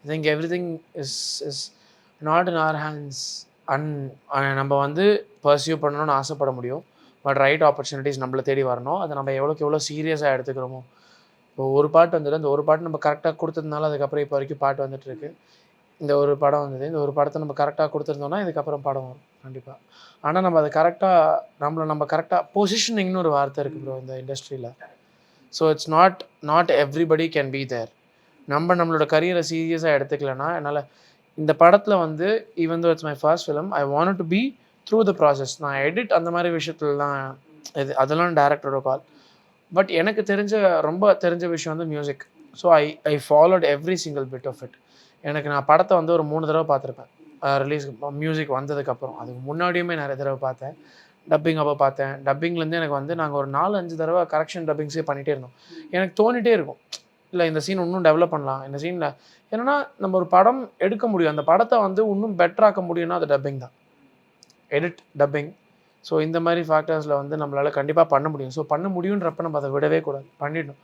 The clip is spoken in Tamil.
I think every thing is not in our hands. நம்ம வந்து பர்சியூ பண்ணணும்னு ஆசைப்பட முடியும். பட் ரைட் ஆப்பர்ச்சுனிட்டிஸ் நம்மளை தேடி வரணும். அதை நம்ம எவ்வளோக்கு எவ்வளோ சீரியஸாக எடுத்துக்கிறோமோ. இப்போ ஒரு பாட்டு வந்தது, அந்த ஒரு பாட்டு நம்ம கரெக்டாக கொடுத்ததுனால அதுக்கப்புறம் இப்போ வரைக்கும் பாட்டு வந்துட்டுருக்கு. இந்த ஒரு படம் வந்தது, இந்த ஒரு படத்தை நம்ம கரெக்டாக கொடுத்துருந்தோம்னா இதுக்கப்புறம் படம் வரும் கண்டிப்பாக. ஆனால் நம்ம அதை கரெக்டாக நம்ம கரெக்டாக பொசிஷனிங்னு ஒரு வார்த்தை இருக்குது ப்ரோ இந்த இண்டஸ்ட்ரியில். So it's not everybody can be there. நம்மளோட கரியரை சீரியஸாக எடுத்துக்கலன்னா என்னால் இந்த படத்தில் வந்து even though it's my first film, I want to be through the process. நான் எடிட் அந்த மாதிரி விஷயத்துலலாம் அதெல்லாம் டேரக்டரோட கால். பட் எனக்கு ரொம்ப தெரிஞ்ச விஷயம் வந்து music. So I followed every single bit of it. நான் படத்தை வந்து ஒரு 3 தடவை பார்த்துருப்பேன். ரிலீஸ் மியூசிக் வந்ததுக்கப்புறம். அதுக்கு முன்னாடியுமே நிறைய தடவை பார்த்தேன். டப்பிங் அப்போ பார்த்தேன். டப்பிங்லேருந்து எனக்கு வந்து நாங்கள் ஒரு 4-5 தடவை கரெக்ஷன் டப்பிங்ஸே பண்ணிகிட்டே இருந்தோம். எனக்கு தோணிகிட்டே இருக்கும், இல்லை இந்த சீன் இன்னும் டெவலப் பண்ணலாம், இந்த சீனில் என்னென்னா நம்ம ஒரு படம் எடுக்க முடியும், அந்த படத்தை வந்து இன்னும் பெட்டராக்க முடியும்னா அது டப்பிங் தான், எடிட் டப்பிங். ஸோ இந்த மாதிரி ஃபேக்டர்ஸில் வந்து நம்மளால் கண்டிப்பாக பண்ண முடியும். ஸோ பண்ண முடியுன்றப்ப நம்ம அதை விடவே கூடாது, பண்ணிடணும்.